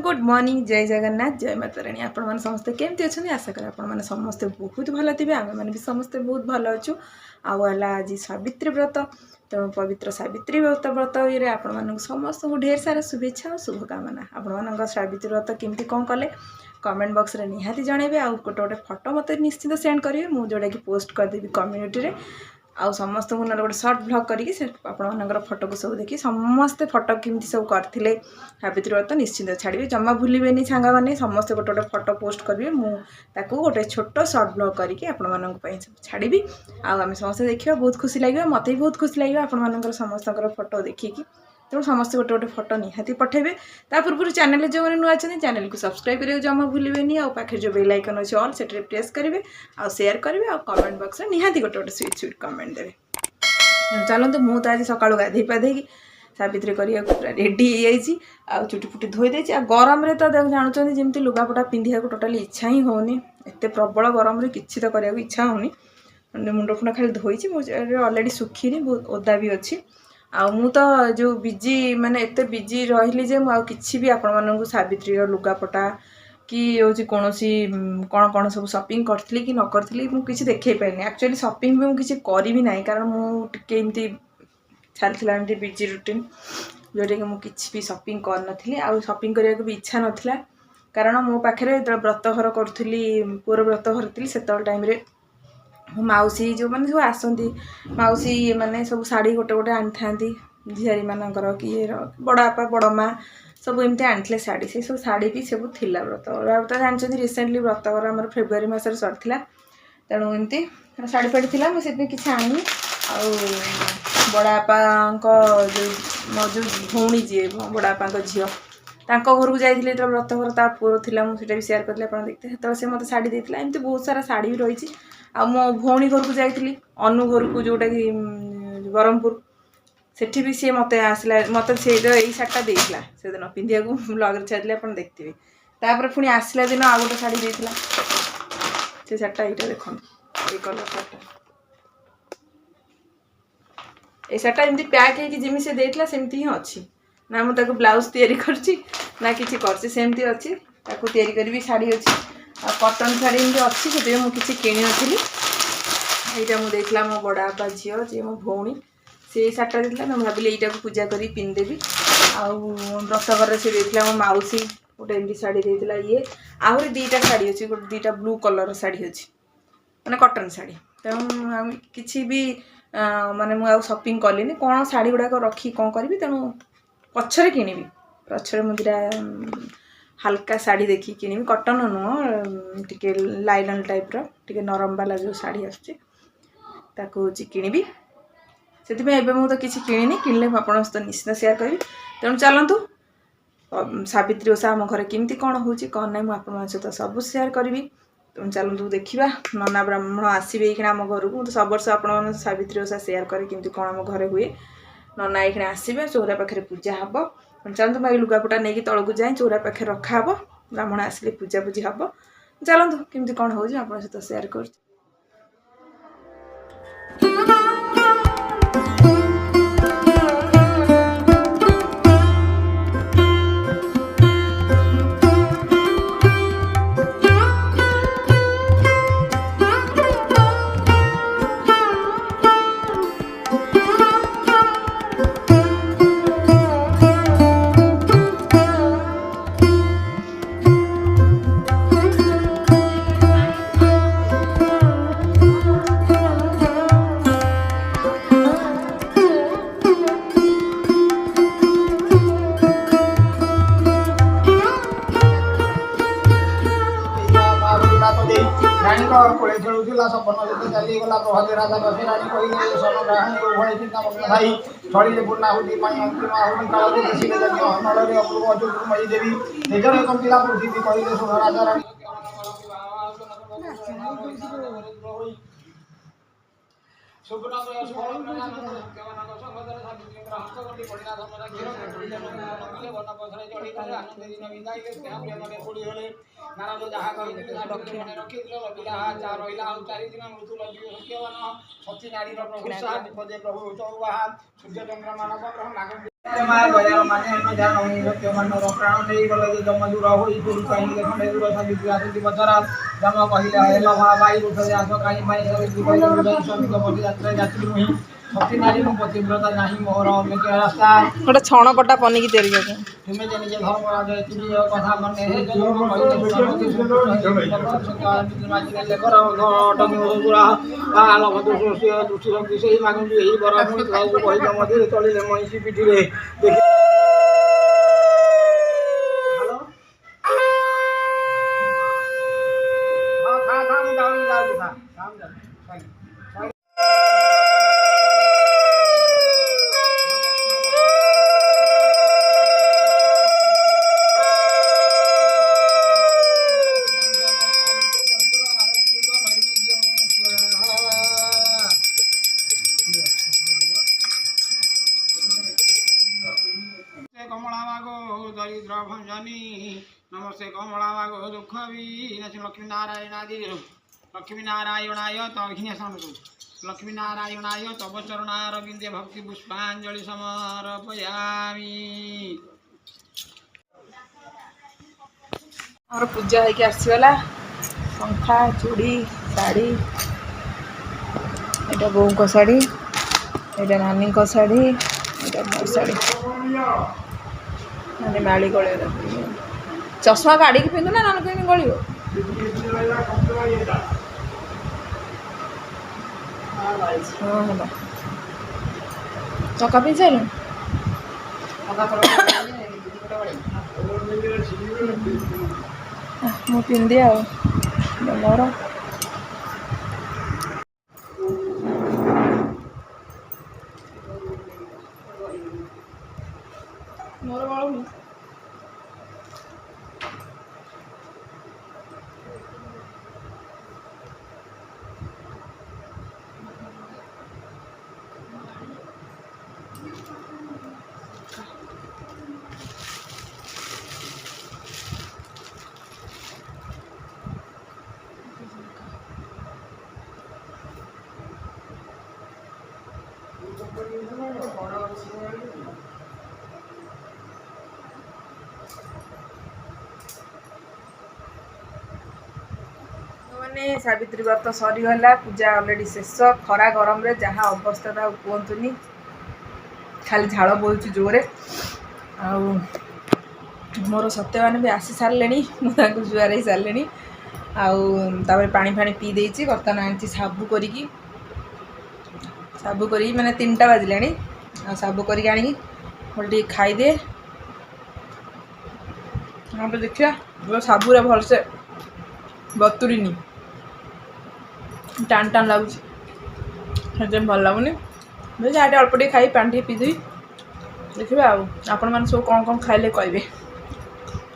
good morning जय जगन्नाथ जय माता रानी आपण समस्ते केमती अच्छे आशा करें आपण समस्ते बहुत भल थे आम मैंने भी समस्ते बहुत भल अच्छु आला आज सावित्री व्रत तेणु पवित्र सावित्री व्रत ये आपण समस्त ढेर सारा शुभेच्छा और शुभकामना आपण सावित्री व्रत केमती कौन कले कमेंट बॉक्स रे निहाती जनइबे आ गोटे गोटे फोटो मत निश्चित सेंड करेंगे मुझे जोटा कि पोस्ट करदेवी कम्युनिटी रे आउ समस्त ना गोटे सर्ट ब्लॉग करके आपंकर फोटो को सब देखी समस्ते फोटो केमती सब करते सावित्री व्रत निश्चित छाड़े जमा भूलें सांग मैंने समस्ते गोटे गोटे फोटो पोस्ट करेंगे मुझे गोटे छोट सर्ट ब्लॉग करके आपण छाड़ी आम समस्त देखा बहुत खुशी लगे मत भी बहुत खुशी लगे आपण समस्त फोटो देखिकी तेणु समस्त गोटे गोटे फोटो निहाती पठेबे ता पूर्व चैनल जो मैंने नुआ अच्छे चैनल को सब्सक्राइब करेंगे जमा भूलें आ पाखे जो बेल आइकन अच्छे ऑल से प्रेस करेंगे आ शेयर करेंगे आ कमेंट बॉक्स में निहाती गोटे गोटे स्वीट स्वीट कमेंट देवे चलते मुझे तो आज सका गाधे पाधे सावित्री करा पूरा रेडी हो चुटी फुटी धोई देती आ गरम तो जानते जमी लुगापटा पिंधा को टोटाली इच्छा ही होनी एत प्रबल गरम किसी तो करने इच्छा होनी मुंड फुंड खाली धोई मुझे अलरेडी सुखी बहुत ओदा भी अच्छी आ मु तो जो बिजी माने एत बिजी रही जे मुझे भी आपण सावित्री लुगापटा कि हूँ कौन कौन कौन सब शॉपिंग करी कि न करी मुझे देखे पारे एक्चुअली शॉपिंग भी मुझे करी भी ना कारण मुझे चलती बिजी रुटीन जोटा कि मुझे भी शॉपिंग कर आउ शॉपिंग करने को भी इच्छा नाला कारण मो पाखे व्रतघर करी पुअर व्रतघर थी से टाइम मौसी जो मैंने सब आसती मौसी मैंने सब शाढ़ी गोटे गोटे आनी था झियारी मानकर कि बड़ापा बड़ माँ सब एमती आनी शाढ़ी से सब शाढ़ी भी सब थिला व्रत जानते रिसेंटली व्रतघर आम फेब्रुआरी मसर सरला तेणु एमती शाढ़ी फाड़ी थी मुझे किसी आनी बड़ापा जो मो जो भौणी जी बड़ापा झील तांको घर को जाइए व्रतघर ता पुअर थी मुझे भी सेयार करें आप देखते तो से मतलब शाढ़ी देता एमती बहुत सारा शाढ़ी भी रही आ मो भौणी घर को जाइली अनु घर को जोटा कि ब्रह्मपुर सेठी भी सी मत आसला मत से यही शाढ़ीटा देता से दिन पिंधा को ब्लॉग छाड़ी आप देखते तापर पुणी आसला दिन आ गए शाढ़ी देता से शाढ़ीटा यहाँ देखो ये कलर शाढ़ीटा ये शाढ़ीटा एमती पैक होमी से देता सेमती ही अच्छी ना मुझे ब्लाउज तैयारी करछि ना किसी करमती अच्छी तैयारी करी शाढ़ी अच्छी कटन शाढ़ी एमती अच्छी से मुझे किणी नी यहाँ मुझे मो बड़ापा झील जी मो भौणी से शाढ़ीटा देता मैं भाविली यहाँ को पूजा करी पिंधेबी व्रतघर से देता मो मौसी गोटे एमती शाढ़ी देता ये आहरी दीटा शाढ़ी अच्छी गोटे दीटा ब्लू कलर शाढ़ी अच्छी मैंने कटन शाढ़ी तेणु किसी भी माने मुझे शॉपिंग कली कौन शाढ़ी गुड़ाक रखी कौन करी तेणु पछरे किणी पछरे मुझे हल्का शाढ़ी देखी किणी कटन नुह टिके लाइलन टाइप रे नरम वाला जो शाढ़ी आसको किणी से मुझे किसी किणी किणले आपण सहित निश्चित सेयार करी तेणु चलतु सावित्री ओषा आम घर केमती कौन हो कौन ना मुझे सहित सब सेयार करी तेणु चलतु देखा नना ब्राह्मण आसवे ये आम घर को सब वर्ष आप सावित्री ओषा सेयार करें केमती कौन आम घर हुए नना ये आसवे चौरा पाखे पूजा हम चलतु मैं लुगापटा नहीं तौक जाए चौरा पाखे रखा हे ब्राह्मण आसिले पूजा पूजी हम चलतु केमती कौन हो आप सहित सेयार कर कोड़े खेलुला सपन जब चलीगला प्रभाती राजा दशे रानी कही सन ग्राहणी उभय चिंता मग्न भाई छड़े पूर्णाहुति अंतिम आहुति काल देशिले जज्ञ नड़े अपूर्व अजुमयी देवी निजर एक पिला पृथ्वी कही सुध राजा रानी प्रभु माया बजार माने न जान होई सत्य मनर प्राण नहीं गले जे जम दूर होई गुरु कहि खंडे दूर सावित्री आसुति बचरा जम कहिले हेलो भाई उठ जास काई माई सरे जीवन दूर समिक बड़ी यात्रा यात्री मुहि सती नारी मु पतिव्रता नाही मोहर अमेक रास्ता गोटे छण कटा पनिकी तैयारी कर तुमे जनि जे धर्म राज एति कथा मन हे जन्म कहिले सुनति सुनति माजी ले कर टंगी गुरा आलो भदु सोसिया दुष्टि शक्ति सेही मागु एही बरा मुनि खाउ कहि मधुर चलिले महिषी पिठी रे हेलो हां खा मी जाऊ खा काम जा दरिद्र भंजनी नमस्ते कमला मागो दुख विनाश लक्ष्मी नारायणादि लक्ष्मी नारायणाय तघिनेशु लक्ष्मी नारायणाय तव चरणार बिंदे भक्ति पुष्पांजलि समर्पयामि और पूजा होइके आसीगला शंखा चूड़ी साड़ी एटा बोऊ को साड़ी एटा नानी को साड़ी एटा मो साड़ी मैंने माड़ी गले चश्मा काढ़ी पिंधु ना नान कहीं गल चका पिंध सारे मु पिंधि आ मोर मोर बड़ू मैंने सावित्री व्रत सरीगला पूजा अलरेडी शेष खरा गरम रे जहाँ अवस्था कहतुनि खाली झाड़ बोलूँ जोरे आ मोर सत्य मैंने भी आसी सारे मुझे जुआर ही सारे आउे पानी फाणी पी देती बर्तमान आनी साबु करी मैंने 3टा बाजिले साबु करी आनी गोटे खाईदे हाँ देखिए जो साबुरे भलसे बतुरीनी टाण टाण लगुच भल लगुनि जहाँ अल्प टे खाई पानी पीदेवी देखिए आपण मैंने सब कौन कौन खाइले कहे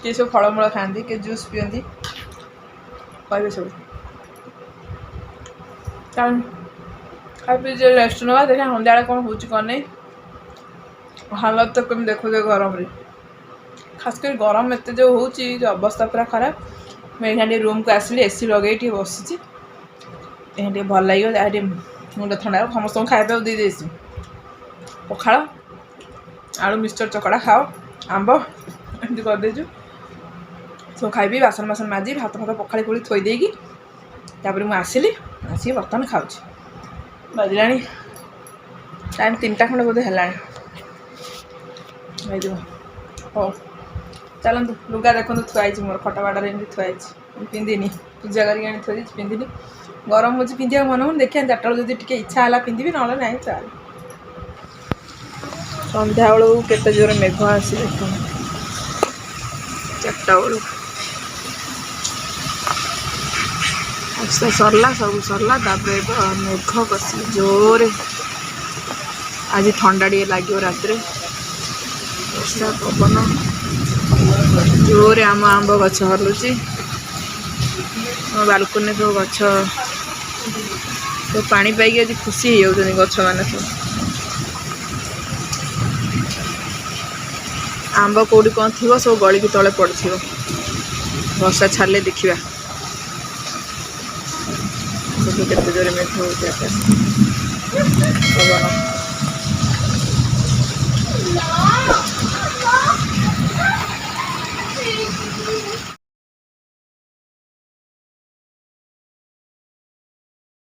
किए सब फलमूल खाती किए जूस पिंदी कहे सब खाई पी रेस्ट ना देखा सन्ध्या कौन हो कौन नहीं हालत तो कमी देखो गरम रे खासकर गरम एत जो हो अवस्था पूरा खराब मुझे रूम को आसली एसी लगे बसी भल लगे मुंड ठंडा समस्त खाଇବା दे देसी पखाड़ आलू मिक्सचर चकड़ा खाओ आंब एमती करदेचु सब खाइबी बासन बासन माजी भात भात पखाड़ी खोली थोदेकी मुझे आसली आसिक बर्तमान खाऊँ बजला टाइम 3टा खंडे बोधे है हो चलतु लुगा देखो थुआई मोर खटबाटार एमती थुआई पिंधिनी पूजा करके थोड़ी पिंधिनी गरम हो पिंधा मन हो देखिए 4टा बेलू जब टे इच्छा है पिंधि ना ना चल सन्ध्या बेलू केते जोर मेघ आसी देख 4टा बेलू तो सरला सब सरला मेघ कसी जोरे आज ठंडा टे लगे रात वर्षा पवन जोरे आम आंब गछ हलुची बालकनी सब गछ तो पानी पाई आज खुशी हो गछ मैंने सब आंब कौटी कौन थी सब गलिकी तले पड़े वर्षा छाड़े देखा केते जोरे मेघ हो पवन